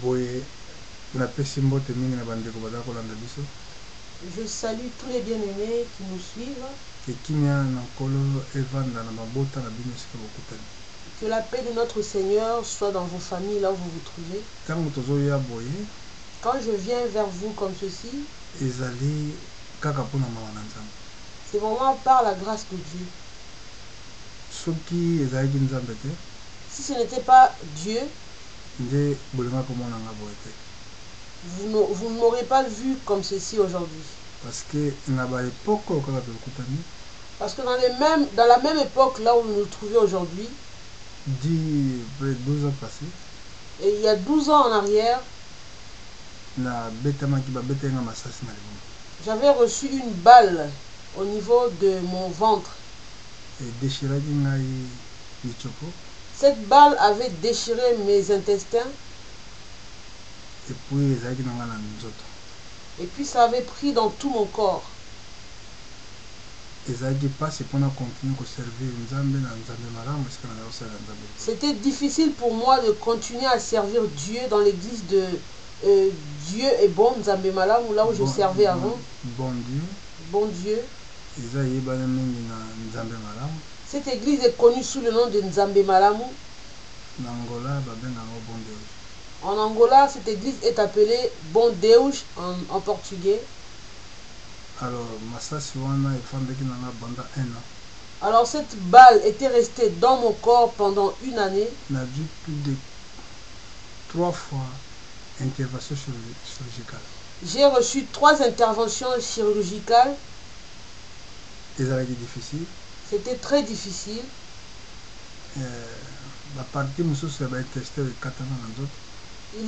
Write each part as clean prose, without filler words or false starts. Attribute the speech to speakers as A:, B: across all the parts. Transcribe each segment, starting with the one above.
A: boye na pesi mbote mingi na bandeko baza kolanda biso.
B: Je salue tous les bien-aimés qui nous suivent.
A: Ekimia na nkolo evanda na mabota na bino esika bokutani.
B: Que la paix de notre Seigneur soit dans vos familles, là où vous vous trouvez.
A: Ntango tozoya boye,
B: quand je viens vers vous comme ceci,
A: ezali kaka mpona mawa na Nzambe.
B: c'est vraiment par la grâce de Dieu.
A: Soki ezalaki Nzambe te,
B: si ce n'était pas Dieu,
A: nde bolinga komona nga boye te.
B: Vous ne m'aurez pas vu comme ceci aujourd'hui.
A: Parce que na ba époque kaka tokutani.
B: Parce que dans la même époque là où nous nous trouvions aujourd'hui,
A: 12 ans passés,
B: et il y a 12 ans en arrière, j'avais reçu une balle au niveau de mon ventre. Cette balle avait déchiré mes intestins. Et puis ça avait pris dans tout mon corps. C'était difficile pour moi de continuer à servir Dieu dans l'église de Dieu est bon, Nzambe Malamu, là où je servais avant. Bon Dieu. Cette église est connue sous le nom de Nzambe Malamu. En Angola, cette église est appelée Bon Deus en portugais. Alors cette balle était restée dans mon corps pendant une année.
A: On a vu plus de 3 fois intervention chirurgicale.
B: J'ai reçu 3 interventions chirurgicales. C'était très difficile.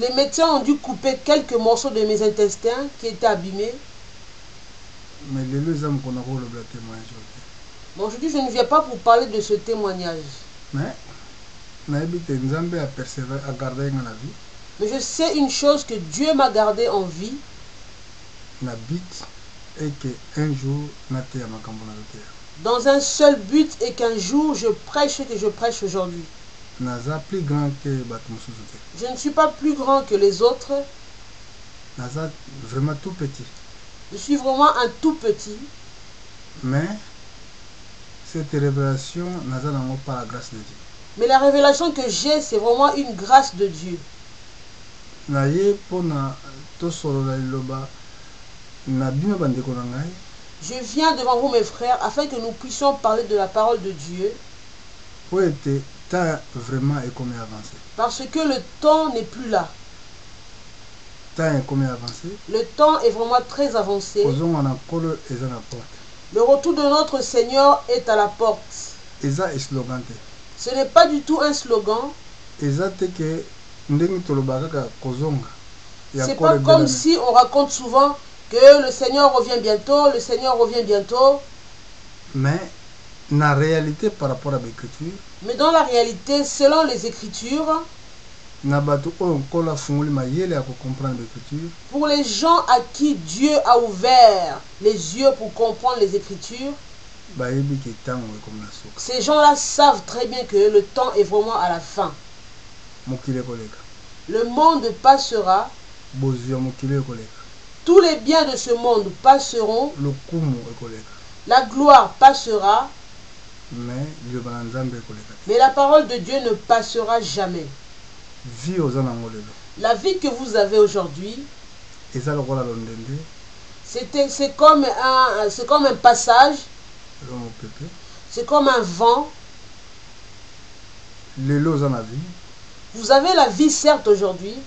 B: Les médecins ont dû couper quelques morceaux de mes intestins qui étaient abîmés.
A: Mais
B: aujourd'hui, je ne viens pas pour parler de ce témoignage.
A: Mais
B: je sais une chose, que Dieu m'a gardé en vie. Dans un seul but, et qu'un jour je prêche ce que je prêche aujourd'hui. Je ne suis pas plus grand que les autres.
A: Vraiment tout petit.
B: Je suis vraiment un tout petit.
A: Mais cette révélation n'a pas la grâce de Dieu.
B: Mais la révélation que j'ai, c'est vraiment une grâce de Dieu. Je viens devant vous, mes frères, afin que nous puissions parler de la parole de Dieu. Parce que le temps n'est plus là. Le temps est vraiment très avancé. Le retour de notre Seigneur est à la porte. Ce n'est pas du tout un slogan. C'est pas comme si on raconte souvent que le Seigneur revient bientôt, le Seigneur revient bientôt.
A: Mais la réalité par rapport à l'Écriture.
B: Mais dans la réalité, selon les Écritures, pour les gens à qui Dieu a ouvert les yeux pour comprendre les Écritures, ces gens-là savent très bien que le temps est vraiment à la fin. Le monde passera. Tous les biens de ce monde passeront. La gloire passera. Mais la parole de Dieu ne passera jamais. La vie que vous avez aujourd'hui, c'est comme un passage, c'est comme un vent. Vous avez la vie certes aujourd'hui.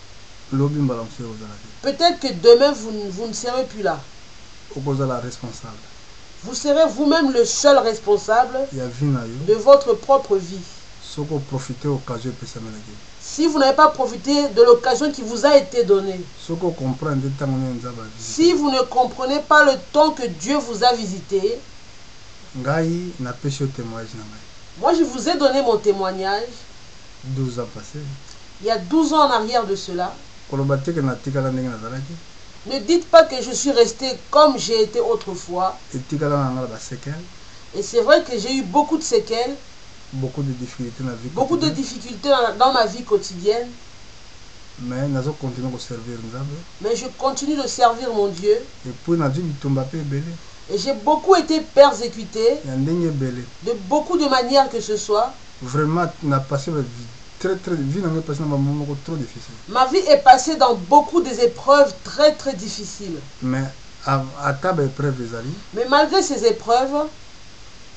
B: Peut-être que demain vous ne serez plus là. Vous serez vous-même le seul responsable de votre propre vie. Si vous n'avez pas profité de l'occasion qui vous a été donnée. Si vous ne comprenez pas le temps que Dieu vous a visité. Moi je vous ai donné mon témoignage.
A: 12 ans passés.
B: Il y a 12 ans en arrière de cela. Ne dites pas que je suis resté comme j'ai été autrefois. Et c'est vrai que j'ai eu beaucoup de séquelles.
A: Beaucoup de difficultés
B: dans ma vie quotidienne.
A: mais nazo continuer à servir Nzambe.
B: Mais je continue de servir mon Dieu.
A: Et puis nazo bitumba pe belé.
B: Et j'ai beaucoup été persécuté
A: Ya ndenge belé.
B: de beaucoup de manières que ce soit.
A: Vraiment n'a passé très vie n'a passé dans un moment trop difficile.
B: Ma vie est passée dans beaucoup des épreuves très difficiles.
A: Mais à table épreuve les alliés.
B: Mais malgré ces épreuves,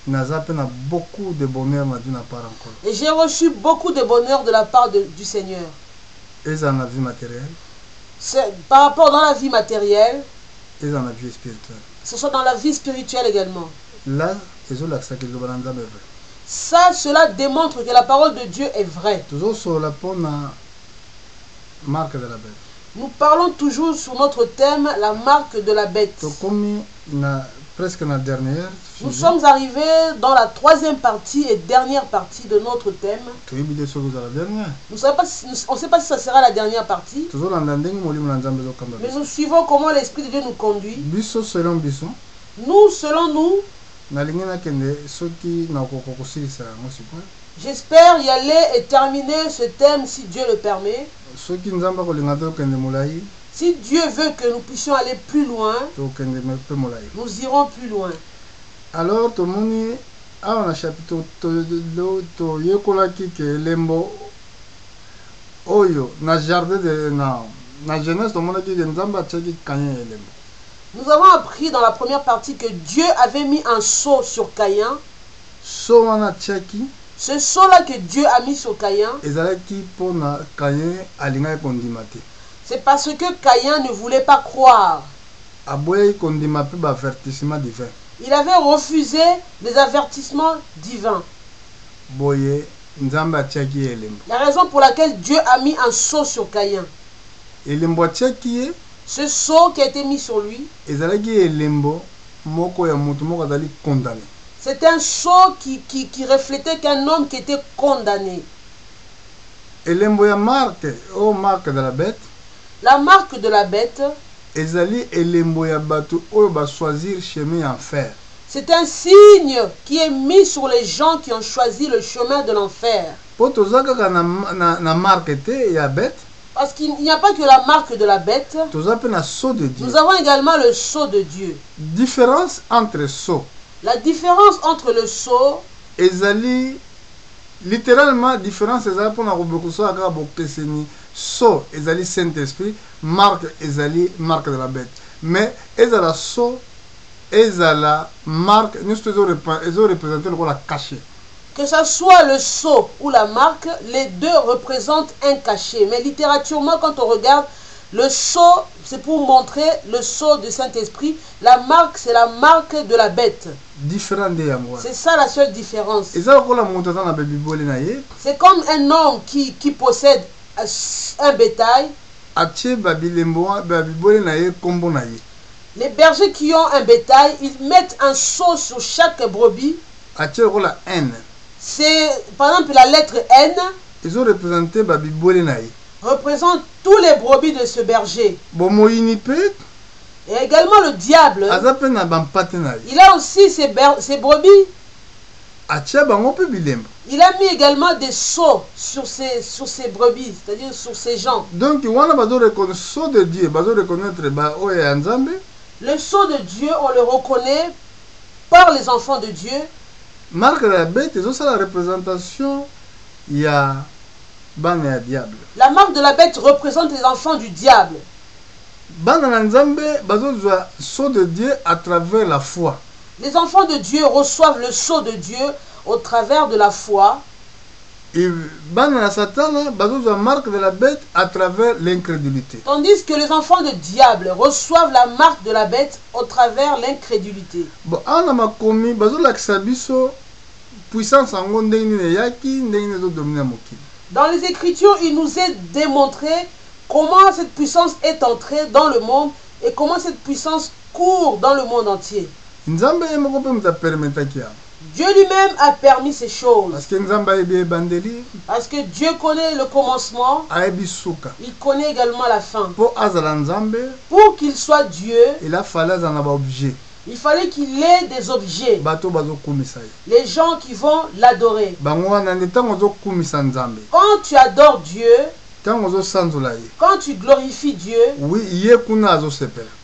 A: naza pe na beaucoup de bonheur na Dieu na part encore.
B: Et j'ai reçu beaucoup de bonheur de la part du Seigneur.
A: Et dans la vie matérielle.
B: Par rapport dans la vie matérielle.
A: Et dans la vie spirituelle.
B: Ce soit dans la vie spirituelle également.
A: Là, vrai.
B: Ça, cela démontre que la parole de Dieu est vraie.
A: Toujours sur la marque de la bête.
B: Nous parlons toujours sur notre thème, la marque de la bête.
A: Comme presque la dernière.
B: Nous sommes arrivés dans la troisième partie et dernière partie de notre thème. On ne sait pas si ça sera la dernière partie. Mais nous suivons comment l'Esprit de Dieu nous conduit. Nous, selon nous, j'espère y aller et terminer ce thème si Dieu le permet. Si Dieu veut que nous puissions aller plus loin, nous irons plus loin.
A: Alors, tout le monde a un chapitre na jardin de na jeunesse, tout le monde a dit que
B: nous avons appris dans la première partie que Dieu avait mis un sceau sur Caïn. Ce sceau-là que Dieu a mis sur Caïn, c'est parce que Caïn ne voulait pas croire. Il avait refusé les avertissements divins. La raison pour laquelle Dieu a mis un sceau sur Caïn. Ce sceau qui a été mis sur lui, c'était un sceau qui reflétait qu'un homme qui était condamné.
A: La marque de la bête.
B: La marque de la bête. C'est un signe qui est mis sur les gens qui ont choisi le chemin de l'enfer. Parce qu'il n'y a pas que la marque de la bête. Nous avons également le sceau de Dieu.
A: Différence entre sceau.
B: La différence entre le sceau.
A: Littéralement, différence est pour sceau ezali Saint-Esprit, marque ezali marque de la bête. Mais ezala sceau, ezala marque, nous représenter le rôle caché.
B: Que ce soit le sceau ou la marque, les deux représentent un cachet. Mais littératurement, quand on regarde, le sceau, c'est pour montrer le sceau du Saint-Esprit. La marque, c'est la marque de la bête. C'est ça la seule différence. C'est comme un homme qui possède un bétail. Les bergers qui ont un bétail, ils mettent un sceau sur chaque brebis. C'est par exemple la lettre N.
A: Ils ont représenté
B: représente tous les brebis de ce berger. Et également le diable. Il a aussi ses brebis. Il a mis également des sceaux sur ses brebis, c'est-à-dire sur ses gens.
A: Donc, le sceau de Dieu,
B: le sceau de Dieu, on le reconnaît par les enfants de Dieu.
A: Marque de la bête, c'est la représentation, il y a diable.
B: La marque de la bête représente les enfants du diable.
A: Le sceau de Dieu à travers la foi.
B: Les enfants de Dieu reçoivent le sceau de Dieu au travers de la foi.
A: Et Satan, la marque de la bête à travers l'incrédulité.
B: Tandis que les enfants de diable reçoivent la marque de la bête au travers l'incrédulité. Dans les Écritures, il nous est démontré comment cette puissance est entrée dans le monde et comment cette puissance court dans le monde entier. Dieu lui-même a permis ces choses. Parce que Dieu connaît le commencement. Il connaît également la fin. Pour qu'il soit Dieu, il fallait qu'il ait des objets. Les gens qui vont l'adorer. Quand tu adores Dieu, Quand tu glorifies Dieu,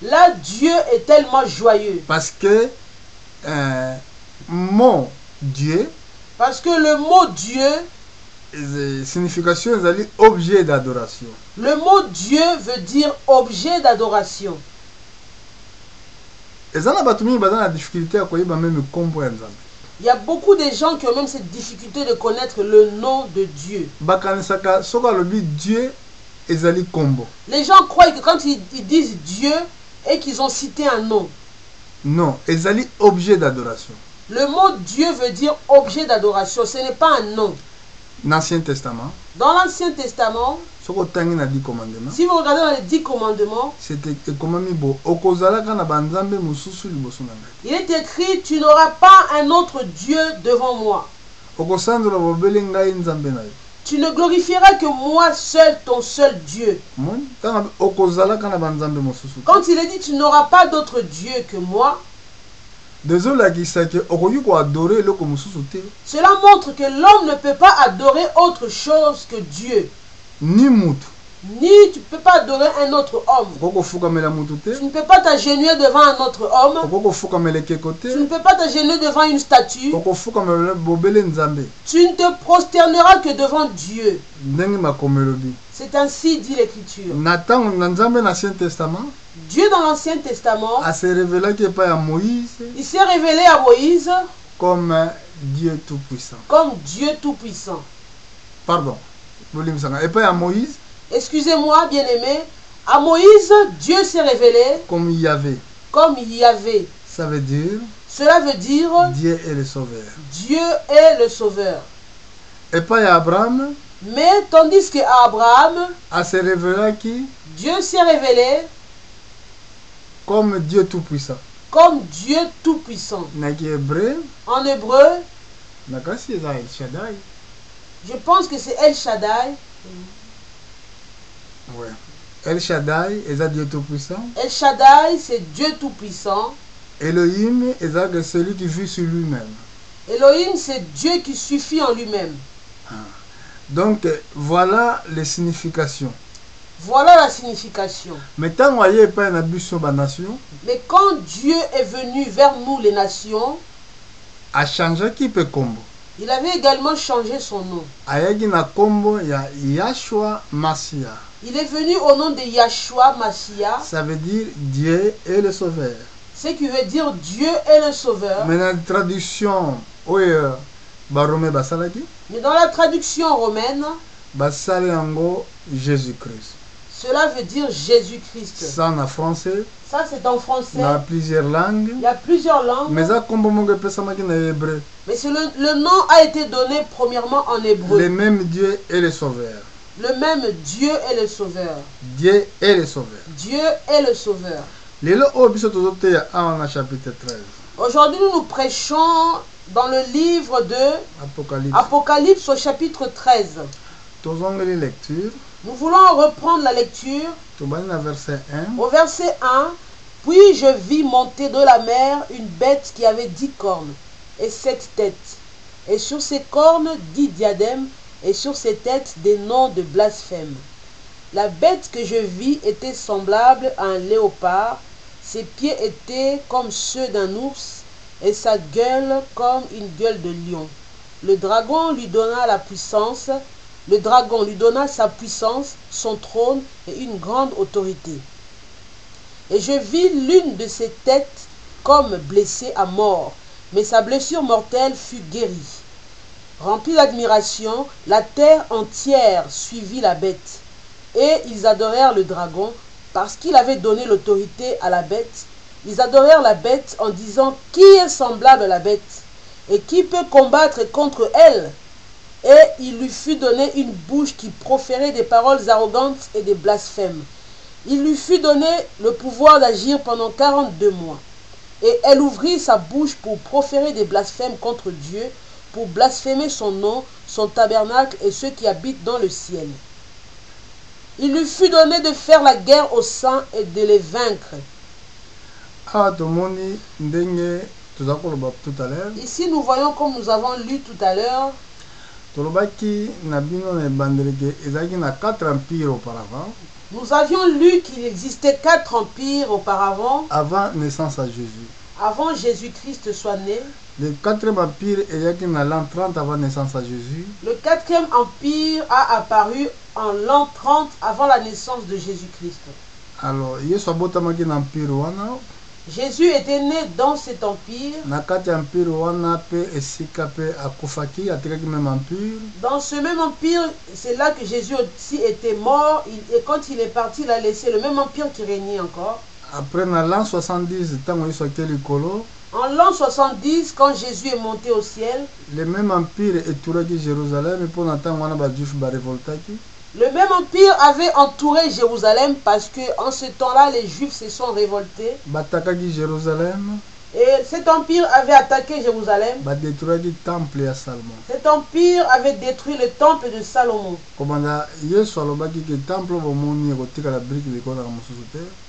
B: là Dieu est tellement joyeux.
A: Parce que mon Dieu,
B: parce que le mot Dieu,
A: signification est objet d'adoration.
B: Le mot Dieu veut dire objet d'adoration.
A: Il
B: y a beaucoup de gens qui ont même cette difficulté de connaître le nom de Dieu. Les gens croient que quand ils disent Dieu et qu'ils ont cité un nom.
A: Non, objet d'adoration.
B: Le mot Dieu veut dire objet d'adoration, ce n'est pas un nom.
A: L'Ancien Testament.
B: Dans l'Ancien Testament, si vous regardez dans les 10 commandements, il est écrit, tu n'auras pas un autre Dieu devant moi. Tu ne glorifieras que moi seul, ton seul Dieu. Quand il est dit, tu n'auras pas d'autre Dieu que moi,
A: cela
B: montre que l'homme ne peut pas adorer autre chose que Dieu. Ni tu ne peux pas adorer un autre homme. Tu ne peux pas t'agenouiller devant un autre homme. Tu ne peux pas t'agenouiller devant une statue. Tu ne te prosterneras que devant Dieu. C'est ainsi dit l'Écriture. Dieu dans l'Ancien Testament,
A: il s'est révélé
B: à Moïse
A: comme Dieu Tout-Puissant.
B: Comme Dieu Tout-Puissant.
A: Pardon. Et pas à Moïse.
B: Excusez-moi, bien-aimé. À Moïse, Dieu s'est révélé
A: comme Yahvé.
B: Comme Yahvé.
A: Ça veut dire.
B: Cela veut dire.
A: Dieu est le Sauveur.
B: Dieu est le Sauveur.
A: Et pas à Abraham.
B: Mais tandis que Abraham,
A: s'est révélé qui?
B: Dieu s'est révélé
A: comme Dieu Tout-Puissant.
B: Comme Dieu Tout-Puissant. En hébreu, je pense que c'est El Shaddai.
A: Ouais. El Shaddai est Dieu Tout-Puissant.
B: El Shaddai, c'est Dieu Tout-Puissant.
A: Elohim est celui qui vit sur lui-même.
B: Elohim, c'est Dieu qui suffit en lui-même.
A: Donc, voilà les significations.
B: Voilà la signification.
A: Mais quand
B: Dieu est venu vers nous, les nations, il avait également changé son nom. Il est venu au nom de Yahshua Mashiach.
A: Ça veut dire Dieu est le Sauveur.
B: Ce qui veut dire Dieu est le Sauveur.
A: Mais dans la traduction,
B: mais dans la traduction romaine,
A: Jésus-Christ.
B: Cela veut dire Jésus-Christ.
A: Ça en français.
B: Ça c'est en français.
A: Il y a plusieurs langues.
B: Il y a plusieurs langues.
A: Mais
B: le nom a été donné premièrement en hébreu.
A: Le même Dieu est le Sauveur.
B: Le même Dieu est le Sauveur.
A: Dieu est le Sauveur.
B: Dieu est le Sauveur. Aujourd'hui, nous prêchons dans le livre de Apocalypse au chapitre 13. Nous voulons reprendre la lecture
A: au verset
B: 1. Puis je vis monter de la mer une bête qui avait 10 cornes et 7 têtes. Et sur ses cornes 10 diadèmes et sur ses têtes des noms de blasphème. La bête que je vis était semblable à un léopard. Ses pieds étaient comme ceux d'un ours et sa gueule comme une gueule de lion. Le dragon lui donna la puissance. Le dragon lui donna sa puissance, son trône et une grande autorité. Et je vis l'une de ses têtes comme blessée à mort, mais sa blessure mortelle fut guérie. Remplie d'admiration, la terre entière suivit la bête. Et ils adorèrent le dragon, parce qu'il avait donné l'autorité à la bête. Ils adorèrent la bête en disant, qui est semblable à la bête? Et qui peut combattre contre elle? Et il lui fut donné une bouche qui proférait des paroles arrogantes et des blasphèmes. Il lui fut donné le pouvoir d'agir pendant 42 mois. Et elle ouvrit sa bouche pour proférer des blasphèmes contre Dieu, pour blasphémer son nom, son tabernacle et ceux qui habitent dans le ciel. Il lui fut donné de faire la guerre aux saints et de les vaincre.
A: Ici,
B: nous voyons comme nous avons lu tout à l'heure. Nous avions lu qu'il existait 4 empires auparavant.
A: Avant naissance à Jésus.
B: Avant Jésus-Christ soit né.
A: Le 4e empire est dans l'an 30 avant naissance à Jésus.
B: Le 4e empire a apparu en l'an 30 avant la naissance de Jésus-Christ.
A: Alors,
B: Jésus était né dans cet empire. Dans ce même empire, c'est là que Jésus aussi était mort. Et quand il est parti, il a laissé le même empire qui régnait encore.
A: Après, en l'an 70,
B: en l'an 70, quand Jésus est monté au ciel,
A: le même empire est Jérusalem et pour
B: le même empire avait entouré Jérusalem parce que en ce temps-là, les Juifs se sont révoltés. Et cet empire avait attaqué Jérusalem. Cet empire avait détruit le temple de Salomon.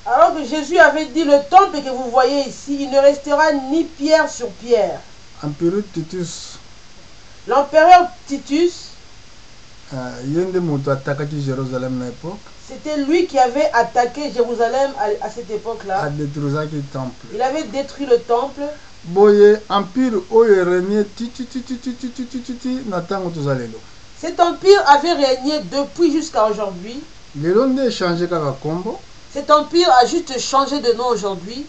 B: Alors que Jésus avait dit, le temple que vous voyez ici, il ne restera ni pierre sur pierre. L'empereur Titus, c'était lui qui avait attaqué Jérusalem à cette époque-là. Il avait détruit le temple. Cet empire avait régné depuis jusqu'à aujourd'hui. Cet empire a juste changé de nom aujourd'hui.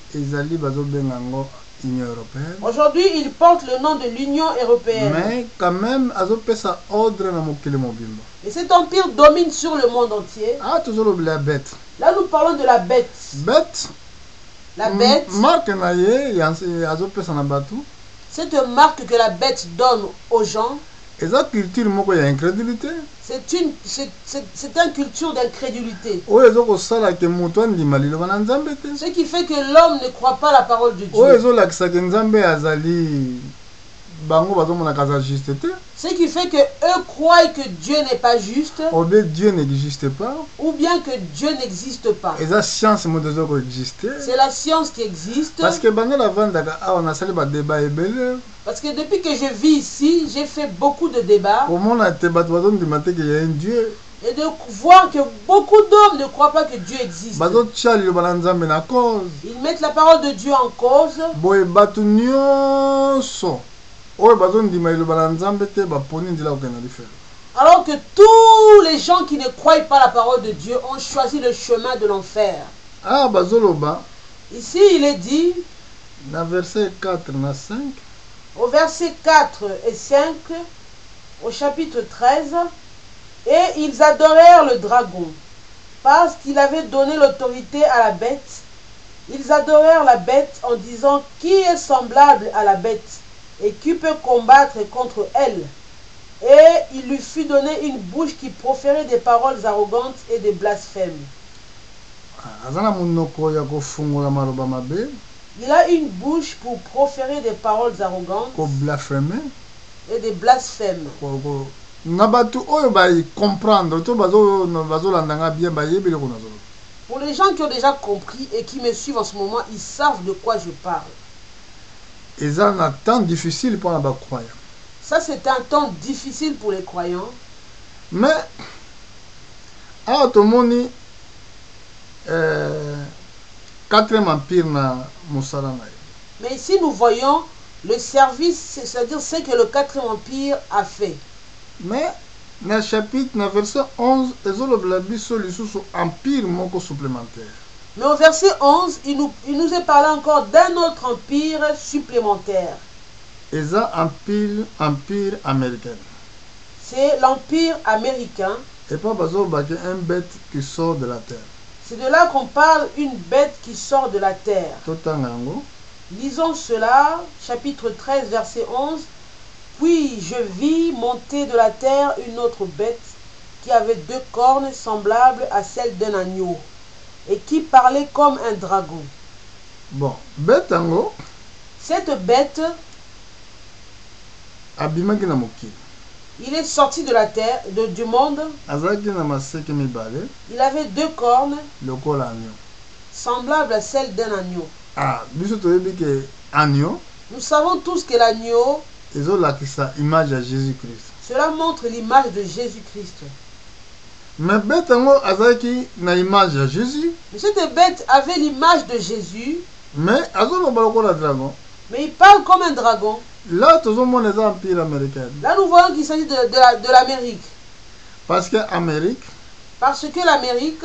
B: Aujourd'hui, il porte le nom de l'Union européenne.
A: Mais quand même,
B: et cet empire domine sur le monde entier. Là, nous parlons de la bête. La bête. Cette marque que la bête donne aux gens.
A: C'est une
B: culture d'incrédulité. Ce qui fait que l'homme ne croit pas la parole de Dieu. Ce qui fait que eux croient que Dieu n'est pas juste.
A: Ou bien Dieu n'existe pas.
B: Ou bien que Dieu n'existe pas. C'est la science qui existe.
A: Parce que
B: depuis que je vis ici, j'ai fait beaucoup de débats. Et de voir que beaucoup d'hommes ne croient pas que Dieu existe. Ils mettent la parole de Dieu en cause. Alors que tous les gens qui ne croient pas la parole de Dieu ont choisi le chemin de l'enfer. Ici, il est dit,
A: verset 4, 5,
B: au verset 4 et 5, au chapitre 13, et ils adorèrent le dragon, parce qu'il avait donné l'autorité à la bête. Ils adorèrent la bête en disant, qui est semblable à la bête et qui peut combattre contre elle? Et il lui fut donné une bouche qui proférait des paroles arrogantes et des blasphèmes. Il a une bouche pour proférer des paroles arrogantes et des blasphèmes. Pour les gens qui ont déjà compris et qui me suivent en ce moment, ils savent de quoi je parle.
A: C'est un temps difficile pour les croyants.
B: Ça, c'est un temps difficile pour les croyants.
A: Mais, à tout le monde, 4e empire na Moussalana.
B: Mais ici, nous voyons le service, c'est-à-dire ce que le 4e empire a fait.
A: Mais, dans le chapitre, dans le verset 11, ils ont empire supplémentaire.
B: Mais au verset 11, il nous est parlé encore d'un autre empire supplémentaire.
A: Et ça, empire américain.
B: C'est l'empire américain.
A: Et pas un bête qui sort de la terre.
B: C'est de là qu'on parle, une bête qui sort de la terre. Lisons cela, chapitre 13, verset 11. Puis je vis monter de la terre une autre bête qui avait 2 cornes semblables à celles d'un agneau et qui parlait comme un dragon.
A: Bon, bête ango.
B: Cette bête, il est sorti de la terre, du monde. Il avait 2 cornes semblables à celles d'un agneau.
A: Agneau.
B: Nous savons tous que l'agneau,
A: image à Jésus-Christ.
B: Cela montre l'image de Jésus-Christ.
A: Mais bête azaki na image de Jésus.
B: Cette bête avait l'image de Jésus.
A: Mais dragon.
B: Mais il parle comme un dragon.
A: Là, tout le monde est empire américain.
B: Là, nous voyons qu'il s'agit de l'Amérique.
A: Parce que l'Amérique.
B: Parce que l'Amérique.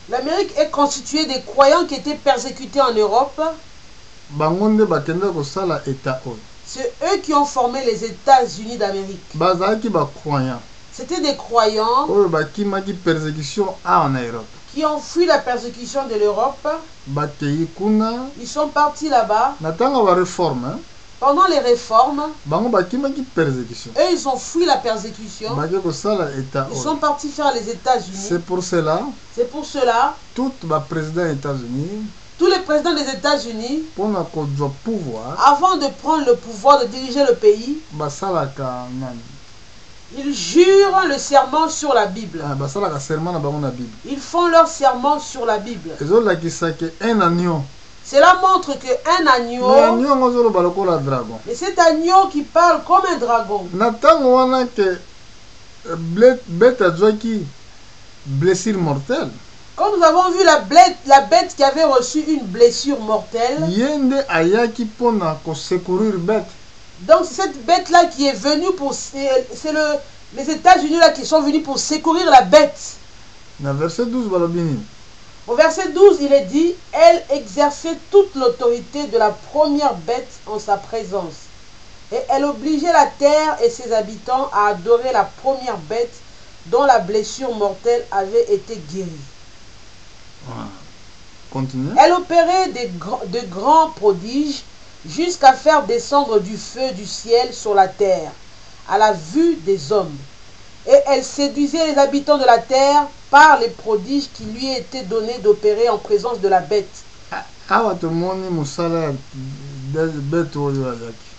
B: L'Amérique est constituée des croyants qui étaient persécutés en Europe. C'est eux qui ont formé les États-Unis d'Amérique. C'était des croyants qui ont fui la persécution de l'Europe. Ils sont partis là-bas. Pendant les réformes, eux ils ont fui la persécution. Ils sont partis faire les États-Unis.
A: C'est pour cela.
B: Tous les présidents des États-Unis, avant de prendre le pouvoir de diriger le pays, ils jurent le serment sur la Bible. Ils font leur serment sur la Bible. Cela montre qu'un agneau, et cet agneau qui parle comme un dragon, quand nous avons vu la bête qui avait reçu une blessure mortelle, donc c'est cette bête-là qui est venue pour... C'est les États-Unis là qui sont venus pour secourir la bête. Au verset 12, il est dit, elle exerçait toute l'autorité de la première bête en sa présence. Et elle obligeait la terre et ses habitants à adorer la première bête dont la blessure mortelle avait été guérie.
A: Continue.
B: Elle opérait de grands prodiges jusqu'à faire descendre du feu du ciel sur la terre, à la vue des hommes. Et elle séduisait les habitants de la terre par les prodiges qui lui étaient donnés d'opérer en présence de la bête.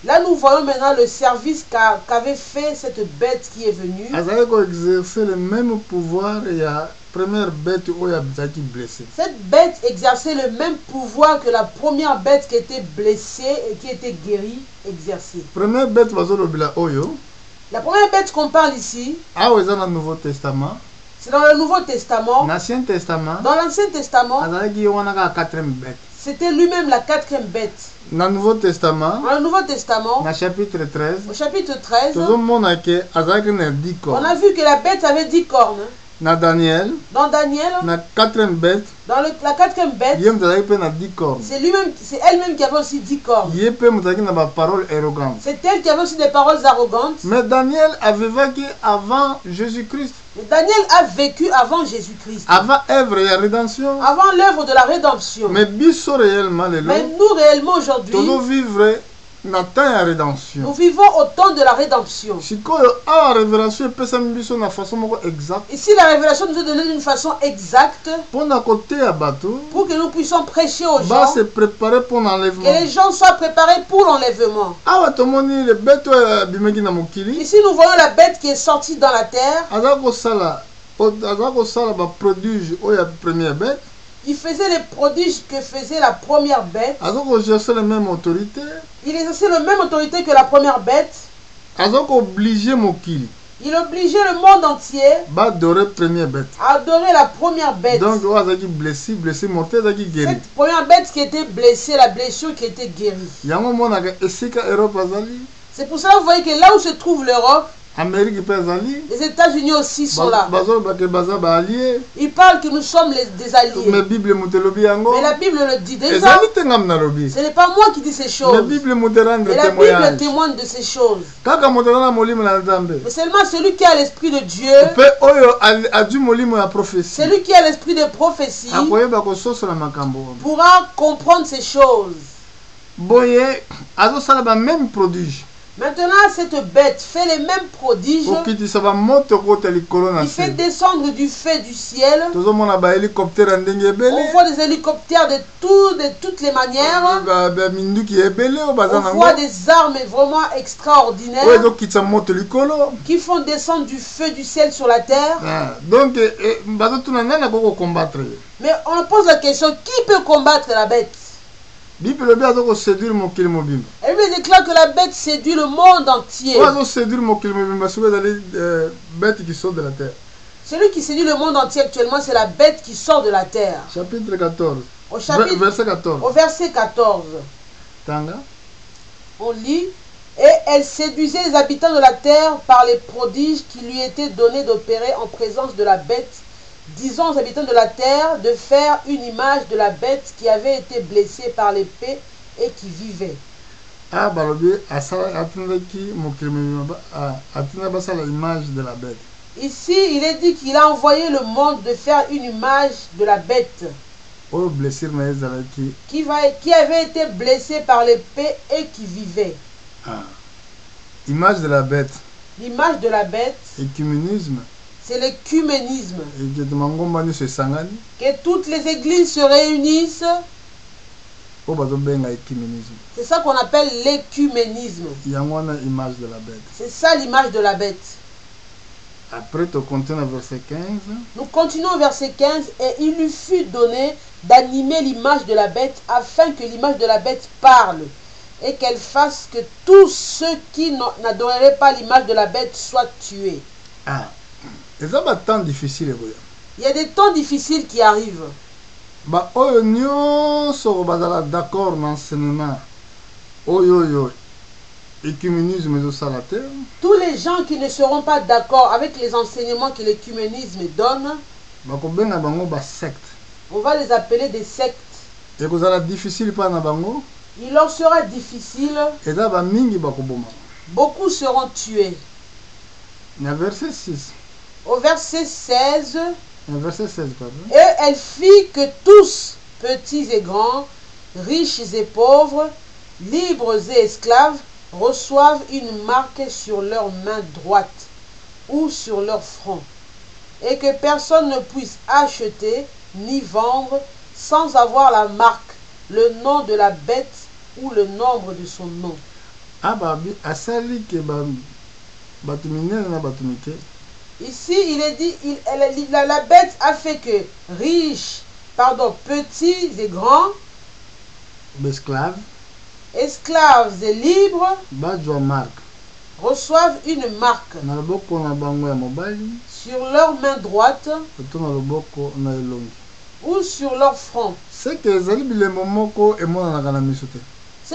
B: Là, nous voyons maintenant le service qu'avait fait cette bête qui est venue.
A: Exercer le même pouvoir et la première bête blessée.
B: Cette bête exerçait le même pouvoir que la première bête qui était blessée et qui était guérie exerçait.
A: Première bête
B: la première bête qu'on parle ici,
A: dans le Nouveau Testament.
B: C'est dans le Nouveau Testament.
A: L'Ancien Testament.
B: Dans l'Ancien Testament, c'était lui-même la quatrième bête.
A: Dans le Nouveau Testament.
B: Dans le Nouveau Testament.
A: Au chapitre 13.
B: Au chapitre 13.
A: On a
B: vu que la bête avait 10 cornes.
A: Dans Daniel.
B: Dans Daniel.
A: La quatrième bête.
B: Dans la quatrième bête. C'est lui-même, c'est elle-même qui avait aussi 10 cornes. C'est elle qui avait aussi des paroles arrogantes.
A: Mais Daniel avait vécu avant Jésus-Christ.
B: Daniel a vécu avant Jésus-Christ.
A: Avant l'œuvre de la rédemption.
B: Avant l'œuvre de la rédemption.
A: Mais nous
B: réellement aujourd'hui, nous vivons au temps de la rédemption. Ici la révélation nous est donnée d'une façon exacte pour que nous puissions prêcher aux gens
A: se préparer pour l'enlèvement.
B: Et les gens soient préparés pour l'enlèvement. Ici nous voyons la bête qui est sortie dans la terre. Il faisait les prodiges que faisait la première bête.
A: Il exerçait la même autorité.
B: Il exerçait la même autorité que la première bête. Il obligeait le monde entier
A: à adorer
B: la première bête.
A: Donc, cette
B: première bête qui était blessée, la blessure qui était guérie. C'est pour cela que vous voyez que là où se trouve l'Europe, les États-Unis aussi sont là. Ils parlent que nous sommes des alliés. Mais la Bible le dit déjà. Ce n'est pas moi qui dis ces choses. Mais la Bible témoigne de ces choses. Mais seulement celui qui a l'esprit de Dieu, celui qui a l'esprit de prophétie, pourra comprendre ces choses. Maintenant, cette bête fait les mêmes prodiges. Il fait descendre du feu du ciel. On voit des hélicoptères de toutes les manières. On voit des armes vraiment extraordinaires qui font descendre du feu du ciel sur la terre.
A: Donc,
B: mais on pose la question, qui peut combattre la bête? Bible déclare que la bête séduit le monde entier. Celui qui séduit le monde entier actuellement, c'est la bête qui sort de la terre.
A: Chapitre 14.
B: Verset 14. Au verset 14.
A: Tanga.
B: On lit. Et elle séduisait les habitants de la terre par les prodiges qui lui étaient donnés d'opérer en présence de la bête, disant aux habitants de la terre de faire une image de la bête qui avait été blessée par l'épée et qui vivait. Ici, il est dit qu'il a envoyé le monde de faire une image de la bête qui avait été blessée par l'épée et qui vivait.
A: Image de la bête.
B: L'image de la bête.
A: Écuménisme.
B: C'est l'écuménisme. Que toutes les églises se réunissent. C'est ça qu'on appelle l'écuménisme. C'est ça l'image de la bête.
A: Après, tu continues au verset 15.
B: Nous continuons au verset 15. Et il lui fut donné d'animer l'image de la bête afin que l'image de la bête parle et qu'elle fasse que tous ceux qui n'adoreraient pas l'image de la bête soient tués.
A: Il y a des temps difficiles.
B: Il y a des temps difficiles qui arrivent.
A: D'accord l'enseignement.
B: Tous les gens qui ne seront pas d'accord avec les enseignements que l'écuménisme donne, on va les appeler des sectes. Il leur sera difficile. Beaucoup seront tués.
A: Verset 6.
B: Au verset 16.
A: Verset 16,
B: et elle fit que tous, petits et grands, riches et pauvres, libres et esclaves, reçoivent une marque sur leur main droite ou sur leur front, et que personne ne puisse acheter ni vendre sans avoir la marque, le nom de la bête ou le nombre de son nom. Ici, il est dit, la bête a fait que petits et grands, esclaves et libres, reçoivent une marque sur leur main droite ou sur leur front. C'est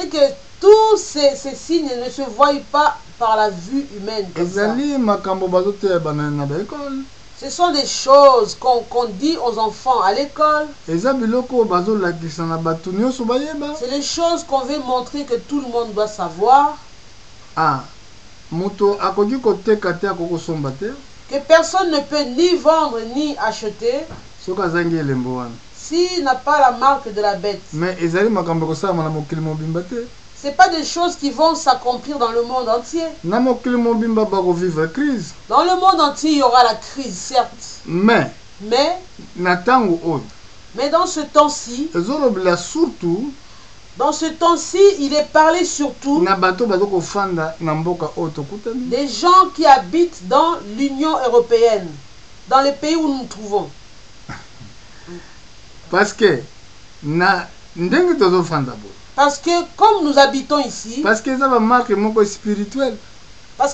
B: que tous ces signes ne se voient pas par la vue humaine. Ce sont des choses qu'on dit aux enfants à l'école. C'est des choses qu'on veut montrer que tout le monde doit savoir. Que personne ne peut ni vendre ni acheter s'il n'a pas la marque de la bête. Ce n'est pas des choses qui vont s'accomplir dans le monde entier. Dans le monde entier, il y aura la crise, certes. Mais dans ce temps-ci, il est parlé surtout des gens qui habitent dans l'Union européenne, dans les pays où nous nous trouvons. Parce que comme nous habitons ici, parce que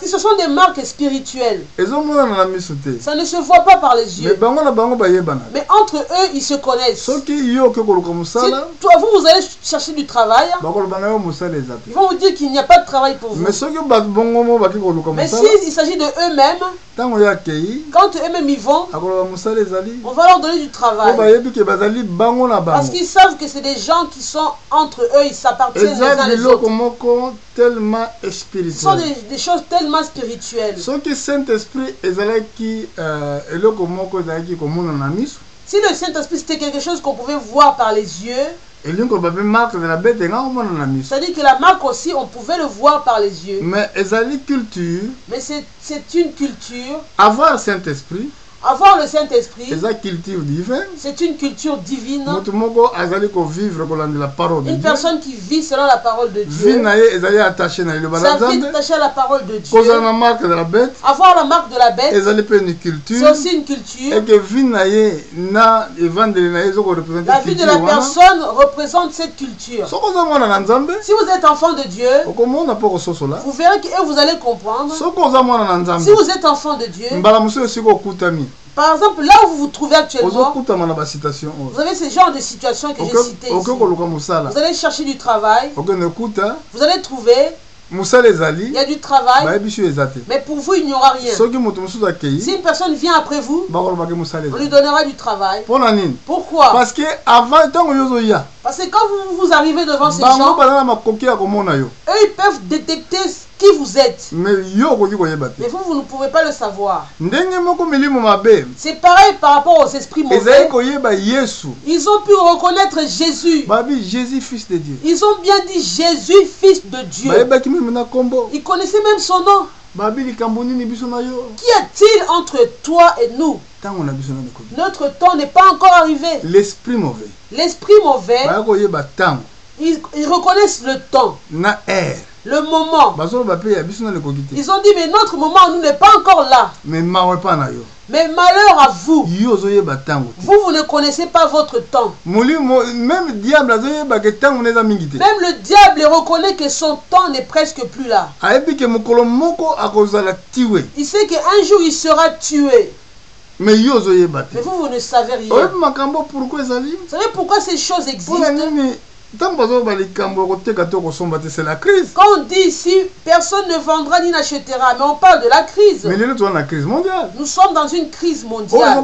B: ce sont des marques spirituelles. Ça ne se voit pas par les yeux. Mais entre eux, ils se connaissent. Si toi, vous allez chercher du travail, ils vont vous dire qu'il n'y a pas de travail pour vous. Mais s'il s'agit de eux-mêmes, quand eux-mêmes y vont, on va leur donner du travail. Parce qu'ils savent que c'est des gens qui sont entre eux, ils s'appartiennent les uns les autres. Ce sont des choses tellement spirituelles. Si le Saint-Esprit c'était quelque chose qu'on pouvait voir par les yeux, c'est-à-dire que la marque aussi, on pouvait le voir par les yeux. Mais c'est une culture. Avoir le Saint-Esprit. Avoir le Saint-Esprit,
A: c'est
B: une culture divine.
A: Une
B: personne qui vit selon la parole de Dieu. Sa vie est attachée à la parole de Dieu.
A: Avoir la marque de la bête,
B: c'est aussi une culture. La vie de la personne représente cette culture. Si vous êtes enfant de Dieu, vous verrez que vous allez comprendre. Si vous êtes enfant de Dieu, par exemple, là où vous vous trouvez actuellement, vous avez ce genre de situation que j'ai cité ici. Vous allez chercher du travail, vous allez trouver, il y a du travail, mais pour vous, il n'y aura rien. Si une personne vient après vous, on lui donnera du travail. Pourquoi?
A: Parce que
B: quand vous arrivez devant ces gens, eux, ils peuvent détecter qui vous êtes. Mais vous ne pouvez pas le savoir. C'est pareil par rapport aux esprits mauvais. Ils ont pu reconnaître Jésus.
A: Jésus, fils de Dieu.
B: Ils ont bien dit Jésus, fils de Dieu. Ils connaissaient même son nom. Qu'y a-t-il entre toi et nous? Notre temps n'est pas encore arrivé.
A: L'esprit mauvais.
B: Ils reconnaissent le temps. Le moment. Ils ont dit, mais notre moment, nous n'est pas encore là. Mais malheur à vous. Vous ne connaissez pas votre temps. Même le diable reconnaît que son temps n'est presque plus là. Il sait qu'un jour il sera tué.
A: Mais
B: vous ne savez rien. Vous savez pourquoi ces choses existent?
A: C'est la crise.
B: Quand on dit ici, personne ne vendra ni n'achètera, mais on parle de la crise.
A: Mais la crise mondiale.
B: Nous sommes dans une crise mondiale.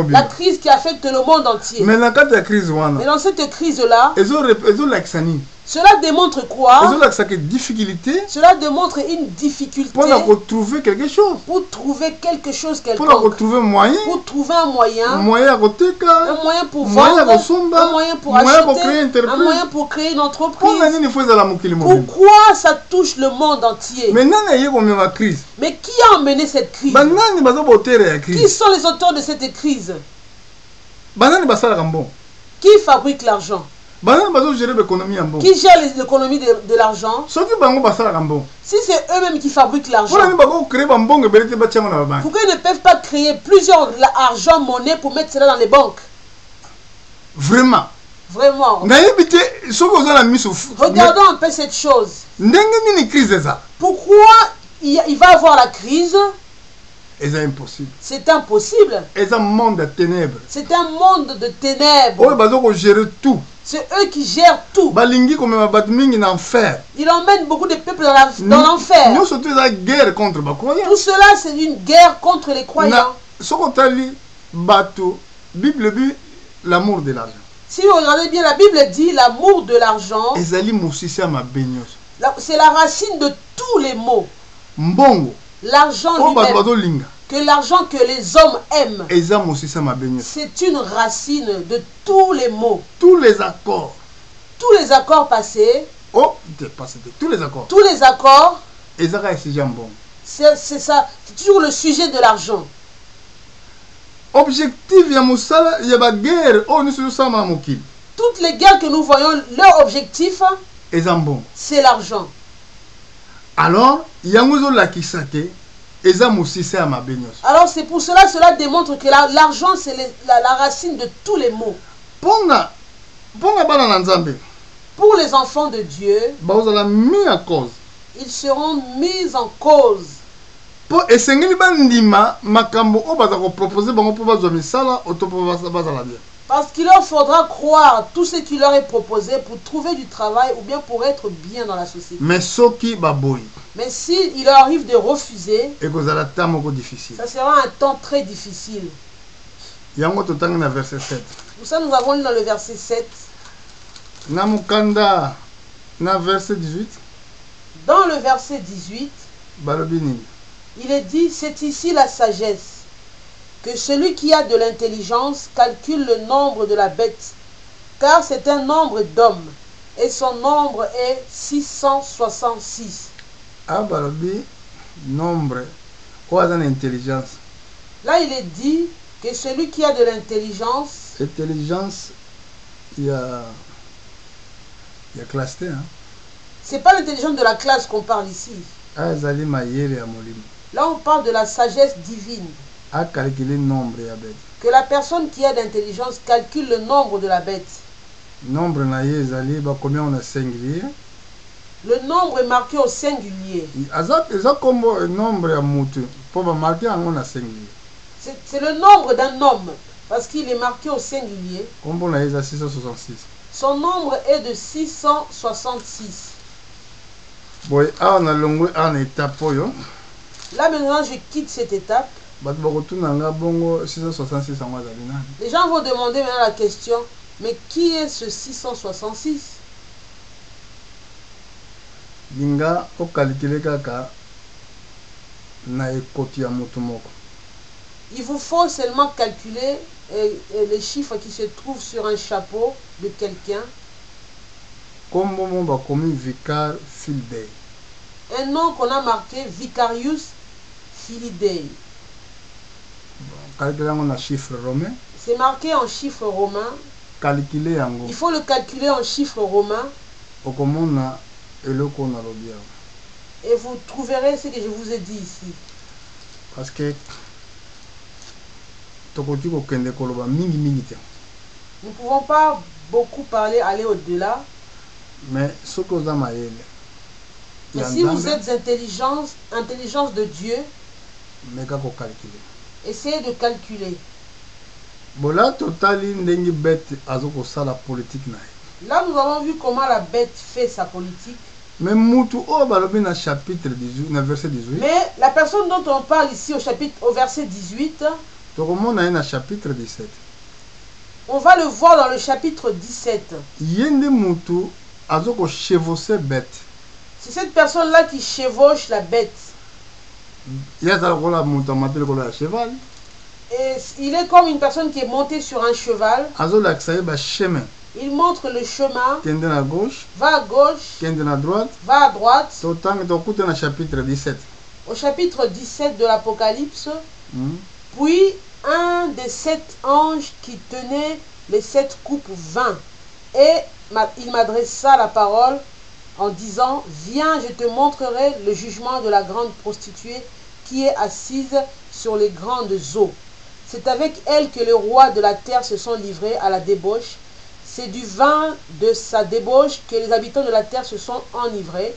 B: La crise qui affecte le monde entier.
A: Mais dans
B: cette crise-là,
A: cela
B: démontre quoi?
A: Cela
B: démontre une difficulté.
A: Pour retrouver quelque chose.
B: Pour trouver quelque chose quelconque.
A: Pour retrouver un moyen.
B: Pour trouver un moyen.
A: Un moyen
B: pour vendre. Un moyen pour acheter. Un moyen pour créer une entreprise. Pourquoi ça touche le monde entier? Mais qui a emmené cette crise? Qui sont les auteurs de cette crise? Qui fabrique l'argent? Qui gère l'économie de l'argent? Si c'est eux-mêmes qui fabriquent l'argent, pourquoi ils ne peuvent pas créer plusieurs argent monnaie pour mettre cela dans les banques?
A: Vraiment.
B: Regardons un peu cette chose. Pourquoi il va y avoir la crise?
A: C'est impossible.
B: C'est impossible.
A: C'est un monde de ténèbres.
B: C'est un monde de ténèbres. C'est eux qui gèrent tout.
A: Ils
B: emmènent beaucoup de peuples dans l'enfer. Tout cela, c'est une guerre contre les croyants.
A: L'amour de l'argent.
B: Si vous regardez bien, la Bible dit l'amour de l'argent. C'est la racine de tous les maux. L'argent lui-même. Que l'argent que les hommes aiment. C'est une racine de tous les maux.
A: Tous les accords.
B: Tous les accords passés.
A: Tous les accords.
B: Tous les accords.
A: C'est
B: ça. C'est toujours le sujet de l'argent.
A: Objectif, il y a guerre.
B: Toutes les guerres que nous voyons, leur objectif, c'est l'argent.
A: Alors, il y a
B: alors c'est pour cela, cela démontre que l'argent c'est la racine de tous les maux.
A: Pour
B: les enfants de Dieu, ils seront mis en cause. Parce qu'il leur faudra croire tout ce qui leur est proposé pour trouver du travail ou bien pour être bien dans la société. Mais s'il leur arrive de refuser, ça sera un temps très difficile. Pour ça, nous avons lu dans le verset 7.
A: Dans
B: le verset 18, il est dit, c'est ici la sagesse. Que celui qui a de l'intelligence calcule le nombre de la bête, car c'est un nombre d'hommes, et son nombre est 666.
A: Nombre, quoi d'intelligence?
B: Là, il est dit que celui qui a de l'intelligence.
A: Intelligence, il y a classe T. Hein?
B: C'est pas l'intelligence de la classe qu'on parle ici. Là, on parle de la sagesse divine. Que la personne qui a d'intelligence calcule le nombre de la bête.
A: Nombre combien on a singulier.
B: Le nombre est marqué au singulier. C'est le nombre d'un homme parce qu'il est marqué au singulier. Son nombre est de 666. Là maintenant je quitte cette étape. Les gens vont demander maintenant la question, mais qui est ce 666?
A: Il
B: vous faut seulement calculer les chiffres qui se trouvent sur un chapeau de quelqu'un. Un nom qu'on a marqué Vicarius Filidei. C'est marqué en chiffres romains. Il faut le calculer en chiffres romains. Et vous trouverez ce que je vous ai dit ici.
A: Parce que nous ne
B: pouvons pas beaucoup parler, aller au-delà.
A: Mais si
B: vous êtes intelligence de Dieu, essayez de calculer. Là, nous avons vu comment la bête fait sa politique.
A: Mais verset 18.
B: Mais la personne dont on parle ici au verset 18,
A: chapitre 17.
B: On va le voir dans le chapitre 17. C'est cette personne-là qui chevauche la bête. Et il est comme une personne qui est montée sur un cheval. Il montre le chemin. Va à gauche. Va à droite. Au chapitre 17 de l'Apocalypse. Puis un des 7 anges qui tenait les 7 coupes vint. Et il m'adressa la parole en disant: viens, je te montrerai le jugement de la grande prostituée qui est assise sur les grandes eaux. C'est avec elle que les rois de la terre se sont livrés à la débauche. C'est du vin de sa débauche que les habitants de la terre se sont enivrés.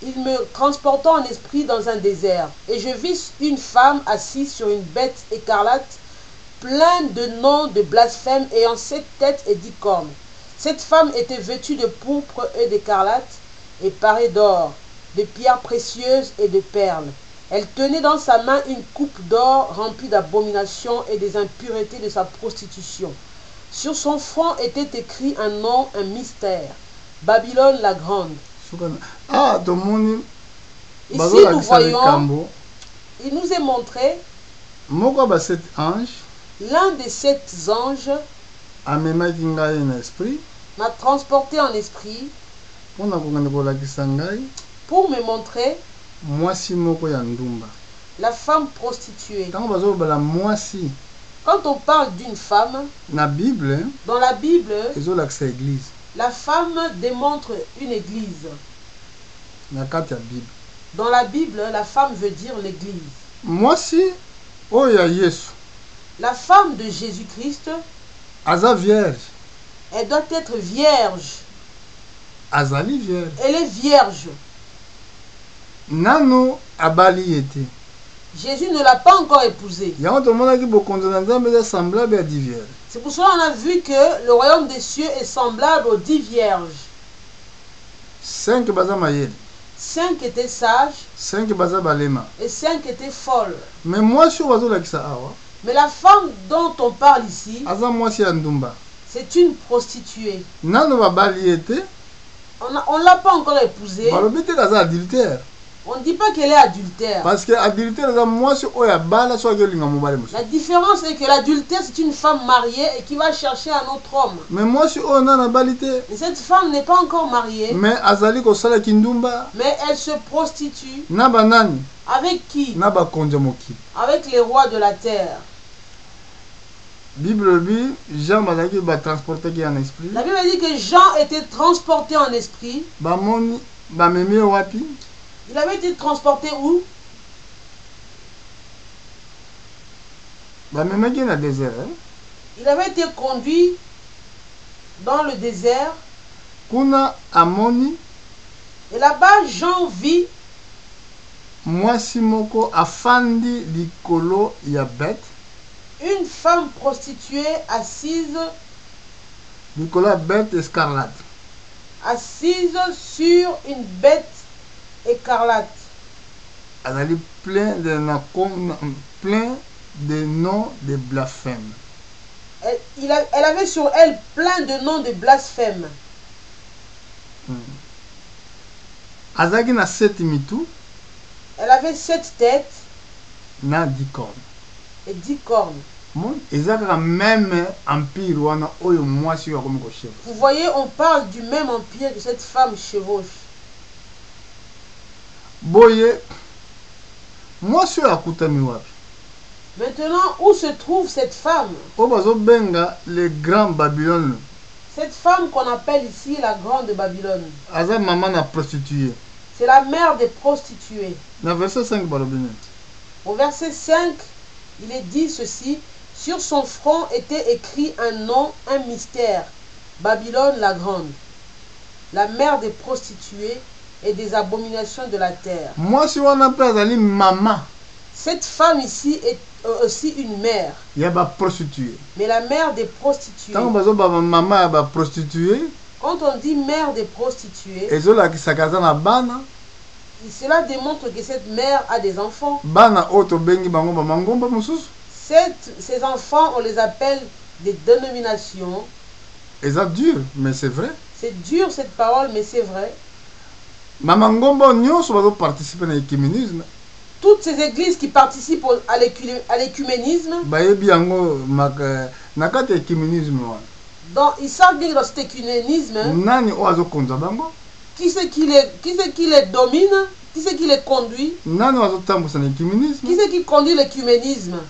B: Il me transporta en esprit dans un désert, et je vis une femme assise sur une bête écarlate, pleine de noms de blasphème, ayant 7 têtes et 10 cornes. Cette femme était vêtue de pourpre et d'écarlate, et parée d'or, de pierres précieuses et de perles. Elle tenait dans sa main une coupe d'or remplie d'abominations et des impuretés de sa prostitution. Sur son front était écrit un nom, un mystère: Babylone la grande. Ici nous voyons, il nous est montré l'un des 7 anges m'a transporté en esprit pour me montrer la femme prostituée. Quand on parle d'une femme, dans la Bible, la femme démontre une église. Dans la Bible, la femme veut dire l'église. La femme de Jésus-Christ, elle doit être vierge. Elle est vierge. Jésus ne l'a pas encore épousée. C'est pour cela qu'on a vu que le royaume des cieux est semblable aux 10 vierges. 5 étaient sages.
A: 5
B: et 5 étaient folles.
A: Mais
B: la femme dont on parle ici, c'est une prostituée. On ne l'a pas encore épousée. On ne dit pas qu'elle est adultère.
A: Parce que adultère, la
B: différence est que l'adultère, c'est une femme mariée et qui va chercher un autre homme.
A: Mais moi,
B: et cette femme n'est pas encore mariée.
A: Mais
B: elle se prostitue.
A: Avec
B: qui? Avec les rois de la terre.
A: Bible dit Jean va transporter en esprit.
B: La Bible dit que Jean était transporté en esprit. Il avait été transporté où?
A: Il
B: avait été conduit dans le désert. Et là-bas, Jean vit une femme prostituée assise assise sur une bête écarlate.
A: Elle a plein de noms de blasphème.
B: Elle avait sur elle plein de noms de blasphème.
A: Elle
B: avait 7 têtes
A: na 10 cornes.
B: Et 10 cornes.
A: Même empire.
B: Vous voyez, on parle du même empire que cette femme chevauche. Maintenant, où se trouve cette femme?
A: Le grand Babylone.
B: Cette femme qu'on appelle ici la grande Babylone.
A: C'est
B: la mère des prostituées.
A: Verset 5,
B: au verset 5, il est dit ceci: sur son front était écrit un nom, un mystère, Babylone la grande, la mère des prostituées et des abominations de la terre.
A: Moi, si on appelle maman.
B: Cette femme ici est aussi une mère.
A: Il y a prostituée.
B: Mais la mère des prostituées.
A: Quand on prostituée.
B: Quand on dit mère des prostituées.
A: Et cela
B: démontre que cette mère a des enfants. Ces enfants, on les appelle des dénominations.
A: Et ça dur, mais c'est vrai.
B: C'est dur cette parole, mais c'est vrai. Toutes ces églises qui participent à l'écuménisme, ils savent bien que dans cet écuménisme, qui c'est qui les domine, qui c'est qui les conduit, qui c'est qui conduit l'écuménisme.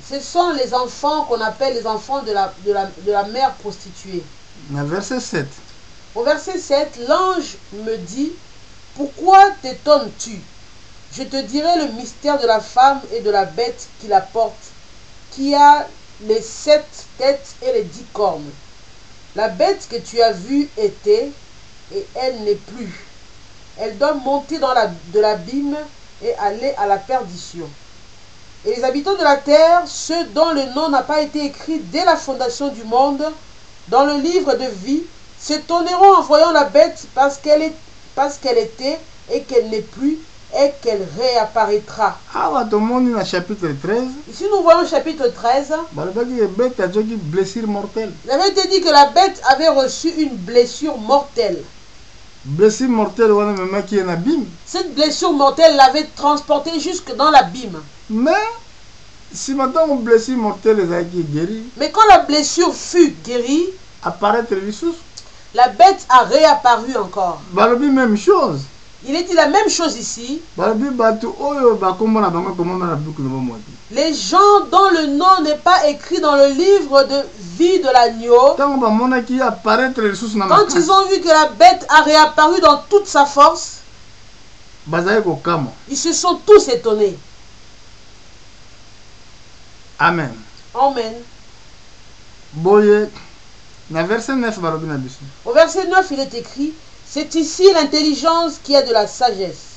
B: Ce sont les enfants qu'on appelle les enfants de la mère prostituée.
A: Verset 7.
B: Au verset 7, l'ange me dit: pourquoi t'étonnes-tu? Je te dirai le mystère de la femme et de la bête qui la porte, qui a les 7 têtes et les 10 cornes. La bête que tu as vue était, et elle n'est plus. Elle doit monter de l'abîme et aller à la perdition. Et les habitants de la terre, ceux dont le nom n'a pas été écrit dès la fondation du monde, dans le livre de vie, s'étonneront en voyant la bête parce qu'elle était et qu'elle n'est plus et qu'elle réapparaîtra. Ici nous voyons chapitre 13. Il avait été dit que la bête avait reçu une blessure mortelle. Cette blessure mortelle l'avait transportée jusque dans l'abîme.
A: Mais si maintenant une blessure mortelle est guérie,
B: mais quand la blessure fut guérie, la bête a réapparu encore.
A: Même chose.
B: Il est dit la même chose ici. Les gens dont le nom n'est pas écrit dans le livre de vie de l'agneau, quand ils ont vu que la bête a réapparu dans toute sa force, ils se sont tous étonnés.
A: Amen.
B: Amen. Au verset 9, il est écrit: c'est ici l'intelligence qui a de la sagesse.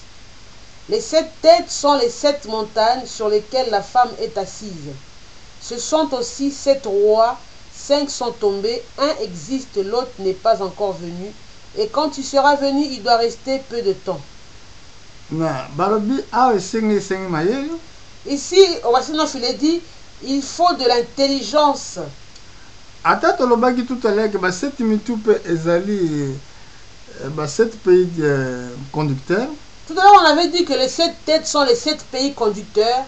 B: Les 7 têtes sont les 7 montagnes sur lesquelles la femme est assise. Ce sont aussi 7 rois, 5 sont tombés, un existe, l'autre n'est pas encore venu. Et quand tu seras venu, il doit rester peu de temps. Ici, au verset 9, il est dit: il faut de l'intelligence.
A: Ata tolobaki tout à l'heure que 7 mitupe ezali 7 pays conducteurs.
B: Tout à l'heure on avait dit que les 7 têtes sont les 7 pays conducteurs.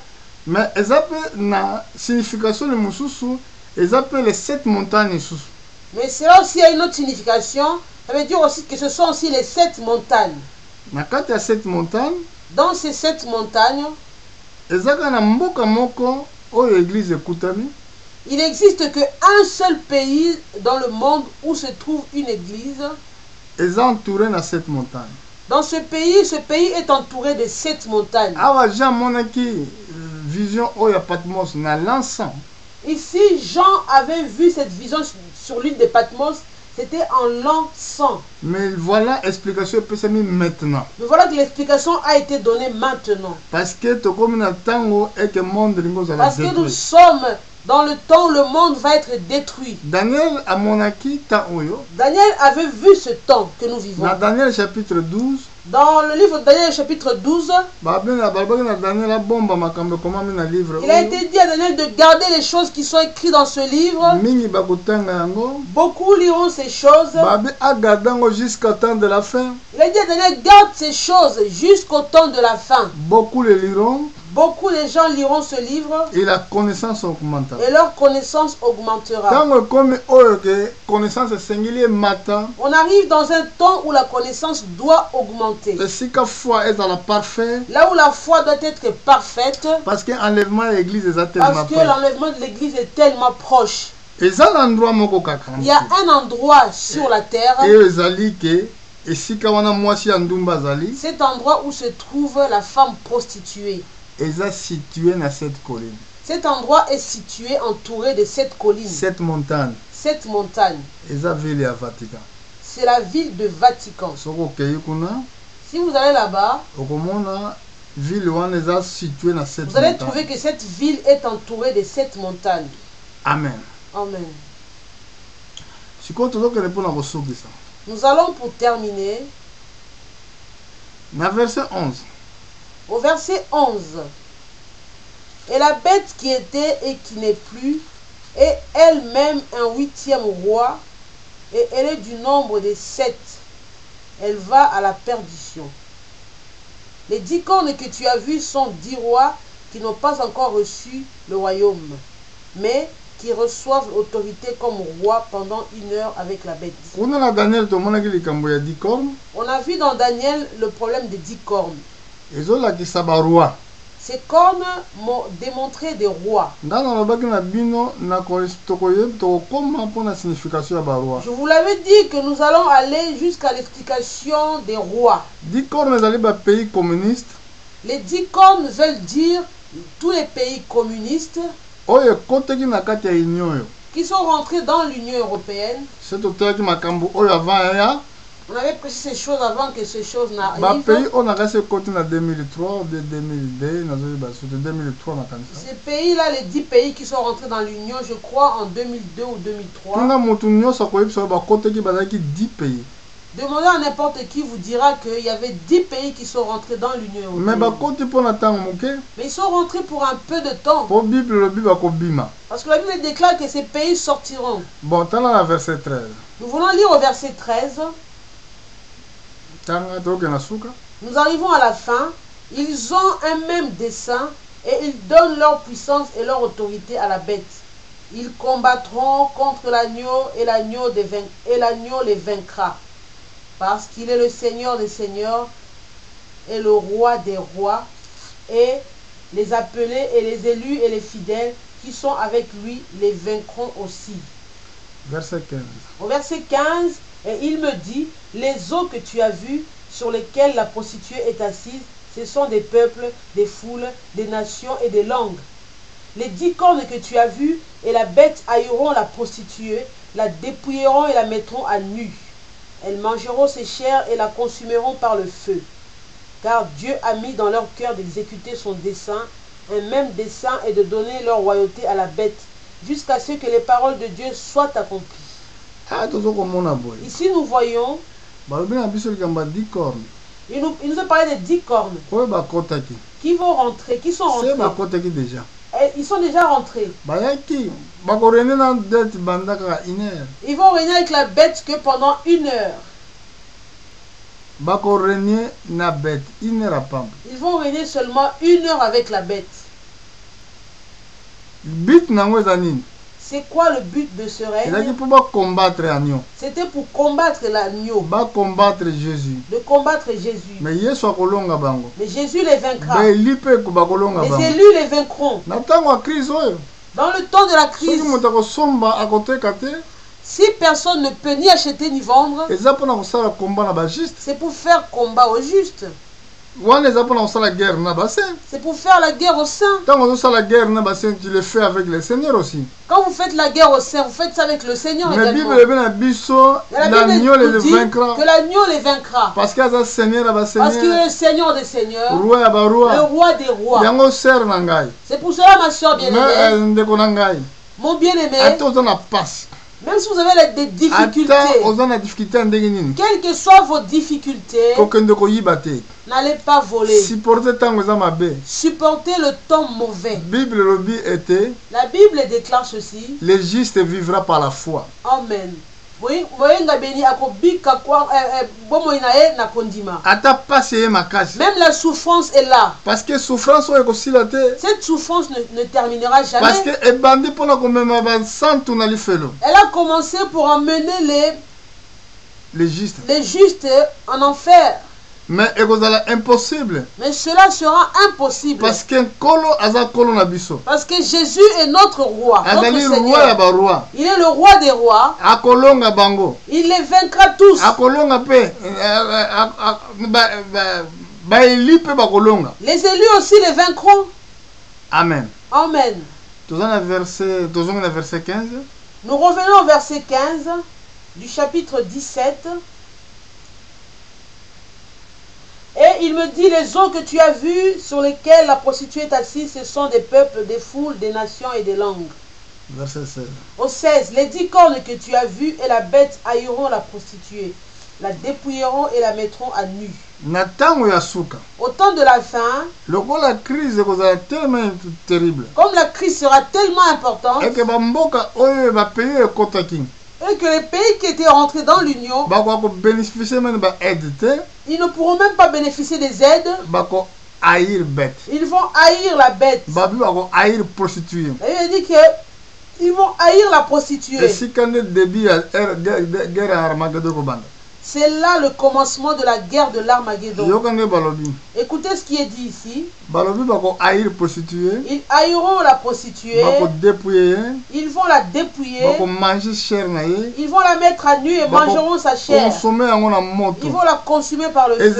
A: Mais ezape na signification le mususu ezape les 7 montagnes susu.
B: Mais cela aussi a une autre signification. Ça veut dire aussi que ce sont aussi les 7 montagnes.
A: Na kati ya 7 montagnes.
B: Dans ces 7 montagnes.
A: Ezaka na mboka moko oyo église ekutami.
B: Il n'existe qu'un seul pays dans le monde où se trouve une église.
A: Ils sont entourés dans 7 montagnes.
B: Dans ce pays est entouré de 7 montagnes.
A: Vision oya Patmos na l'encens.
B: Ici, Jean avait vu cette vision sur l'île de Patmos. C'était en l'encens.
A: Mais voilà l'explication maintenant.
B: Mais voilà que l'explication a été donnée maintenant.
A: Parce que
B: nous sommes dans le temps où le monde va être détruit.
A: Daniel
B: avait vu ce temps que nous vivons.
A: Dans Daniel chapitre 12.
B: Dans le livre de Daniel chapitre 12.
A: Il a
B: été dit à Daniel de garder les choses qui sont écrites dans ce livre. Beaucoup liront ces choses.
A: Jusqu'au temps de la fin.
B: Il a dit à Daniel, garde ces choses jusqu'au temps de la fin.
A: Beaucoup les liront.
B: Beaucoup de gens liront ce livre.
A: Et la connaissance augmentera.
B: Et leur connaissance augmentera. On arrive dans un temps où la connaissance doit augmenter. Là où la foi doit être parfaite.
A: Parce que l'enlèvement de l'église
B: est tellement proche. Il y a un endroit sur la terre. Cet endroit où se trouve la femme prostituée.
A: Situé dans cette colline.
B: Cet endroit est situé entouré de 7 collines.
A: 7 montagnes.
B: 7 montagnes. C'est la ville de Vatican. Si vous allez là-bas, vous allez trouver que cette ville est entourée de 7 montagnes.
A: Amen.
B: Amen. Nous allons pour terminer.
A: Verset 11.
B: Au verset 11. Et la bête qui était et qui n'est plus est elle-même un 8e roi, et elle est du nombre des 7. Elle va à la perdition. Les 10 cornes que tu as vues sont 10 rois qui n'ont pas encore reçu le royaume, mais qui reçoivent l'autorité comme roi pendant 1 heure avec la bête.
A: On a
B: vu dans Daniel le problème des 10 cornes. Ces cornes m'ont démontré des rois. Je vous l'avais dit que nous allons aller jusqu'à l'explication des rois. Les 10 cornes veulent dire tous les pays communistes qui sont rentrés dans l'Union européenne. On avait précisé ces choses avant que ces choses n'arrivent. Ces pays-là, les 10 pays qui sont rentrés dans l'Union, je crois en 2002 ou 2003. Demandez à n'importe qui vous dira qu'il y avait 10 pays qui sont rentrés dans l'Union européenne. Mais ils sont rentrés pour un peu de temps. Parce que la Bible déclare que ces pays sortiront.
A: Bon, verset 13.
B: Nous voulons lire au verset 13. Nous arrivons à la fin. Ils ont un même dessein et ils donnent leur puissance et leur autorité à la bête. Ils combattront contre l'agneau et l'agneau les vaincra. Parce qu'il est le Seigneur des seigneurs et le roi des rois, et les appelés et les élus et les fidèles qui sont avec lui les vaincront aussi.
A: Verset 15.
B: Au verset 15, et il me dit, les eaux que tu as vues sur lesquelles la prostituée est assise, ce sont des peuples, des foules, des nations et des langues. Les 10 cornes que tu as vues et la bête haïront la prostituée, la dépouilleront et la mettront à nu. Elles mangeront ses chairs et la consumeront par le feu. Car Dieu a mis dans leur cœur d'exécuter son dessein. Un même dessein est de donner leur royauté à la bête, jusqu'à ce que les paroles de Dieu soient accomplies. Ici nous voyons, il nous a parlé des 10 cornes qui vont rentrer, qui sont rentrés. ils sont déjà rentrés.
A: Ils vont
B: régner avec la bête que pendant 1 heure. Ils vont régner seulement 1 heure avec la bête. C'est quoi le but de ce règne? C'était pour combattre l'agneau. De combattre Jésus. Mais Jésus les vaincra. Les élus les vaincront. Dans le temps de la crise, si personne ne peut ni acheter ni vendre, c'est pour faire combat au juste. C'est pour faire la guerre au saint.
A: Tu le fais avec le Seigneur aussi.
B: Quand vous faites la guerre au saint, vous faites ça avec le Seigneur également.
A: La Bible dit
B: que l'agneau les vaincra.
A: Parce qu'il est le Seigneur
B: des seigneurs, le
A: roi
B: des rois. C'est pour cela, ma soeur bien-aimée, mon bien-aimé, même si vous avez des difficultés, quelles que soient vos difficultés, n'allez pas voler. Supportez le temps mauvais. La Bible déclare ceci.
A: Le juste vivra par la foi.
B: Amen. Même la souffrance est là.
A: Parce que souffrance,
B: cette souffrance ne terminera jamais.
A: Parce que
B: elle a commencé pour emmener les justes en enfer.
A: Mais impossible.
B: Mais cela sera impossible.
A: Parce que
B: Jésus est notre roi. Notre
A: Seigneur.
B: Il est le roi des rois. Il les vaincra tous. Les élus aussi les vaincront.
A: Amen.
B: Amen.
A: Nous revenons
B: au verset 15 du chapitre 17. Et il me dit, les eaux que tu as vues sur lesquelles la prostituée est assise, ce sont des peuples, des foules, des nations et des langues.
A: Verset 16.
B: Au 16, les 10 cornes que tu as vues et la bête haïront la prostituée, la dépouilleront et la mettront à nu. Au temps de la fin, comme la crise sera tellement importante, et que les pays qui étaient rentrés dans l'Union, ils ne pourront même pas bénéficier des aides. Ils vont haïr la bête. Il dit qu'ils vont haïr la prostituée. C'est là le commencement de la guerre de l'Armageddon. Écoutez ce qui est dit ici. Ils haïront la prostituée. Ils vont la dépouiller. Ils vont la mettre à nu et mangeront sa chair. Ils vont la consumer par le feu.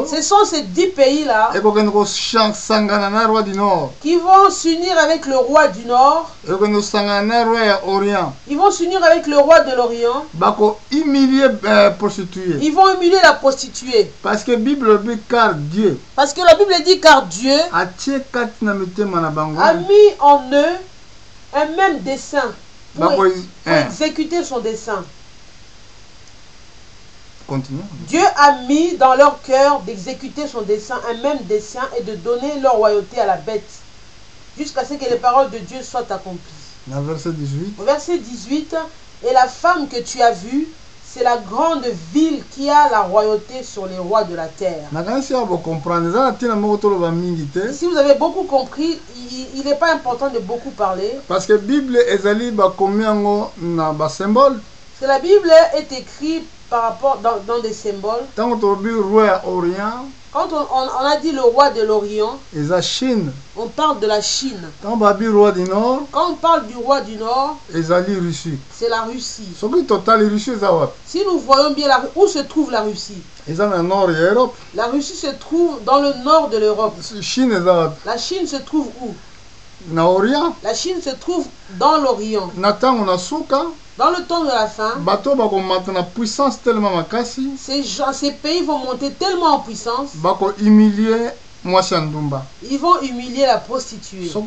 B: Ce sont ces 10 pays-là qui vont s'unir avec le roi du Nord. Ils vont s'unir avec le roi de l'Orient. Ils vont humilier la prostituée.
A: Parce que la Bible dit car Dieu
B: a mis en eux un même dessein pour exécuter son dessein.
A: Continue.
B: Dieu a mis dans leur cœur d'exécuter son dessein, un même dessein, et de donner leur royauté à la bête, jusqu'à ce que les paroles de Dieu soient accomplies.
A: Verset 18.
B: Au verset 18, et la femme que tu as vue, c'est la grande ville qui a la royauté sur les rois de la terre. Si vous avez beaucoup compris, il n'est pas important de beaucoup parler.
A: Parce que la Bible est symbole.
B: Parce que la Bible est écrite par rapport dans des symboles. Quand on a dit le roi de l'Orient, on parle de la Chine. Quand on parle du roi du Nord, c'est la Russie. Si nous voyons bien où se trouve la Russie, la Russie se trouve dans le nord de l'Europe. La Chine se trouve où? La Chine se trouve dans l'Orient. Dans le temps de la fin, ces pays vont monter tellement en puissance, ils vont humilier la prostituée. Si vous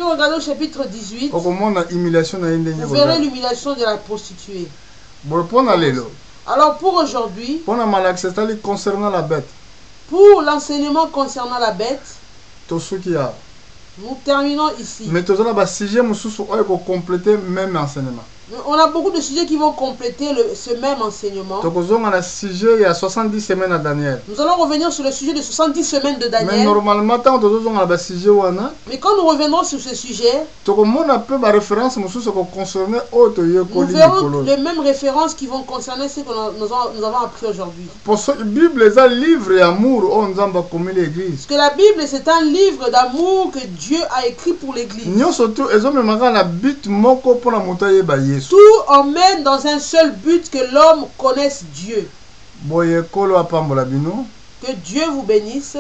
B: regardez au chapitre 18, vous verrez l'humiliation de la prostituée. Alors pour aujourd'hui, pour l'enseignement concernant la bête, Nous terminons ici.
A: Mais tu as un sujet pour compléter même enseignement.
B: On a beaucoup de sujets qui vont compléter ce même enseignement.
A: Il y a 70 semaines à Daniel.
B: Nous allons revenir sur le sujet de 70 semaines de Daniel.
A: Mais normalement,
B: mais quand nous reviendrons sur ce sujet,
A: nous
B: verrons les mêmes références qui vont concerner ce que nous avons appris aujourd'hui.
A: Parce que la Bible est un livre d'amour.
B: Parce que la Bible, c'est un livre d'amour que Dieu a écrit pour l'Église. Tout emmène dans un seul but, que l'homme connaisse Dieu. Que Dieu vous bénisse.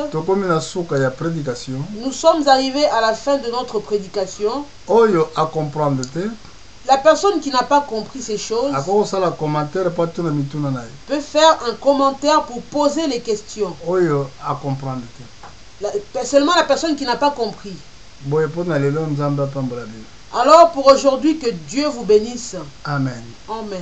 B: Nous sommes arrivés à la fin de notre prédication. La personne qui n'a pas compris ces choses peut faire un commentaire pour poser les questions. Seulement la personne qui n'a pas compris. Alors pour aujourd'hui, que Dieu vous bénisse.
A: Amen.
B: Amen.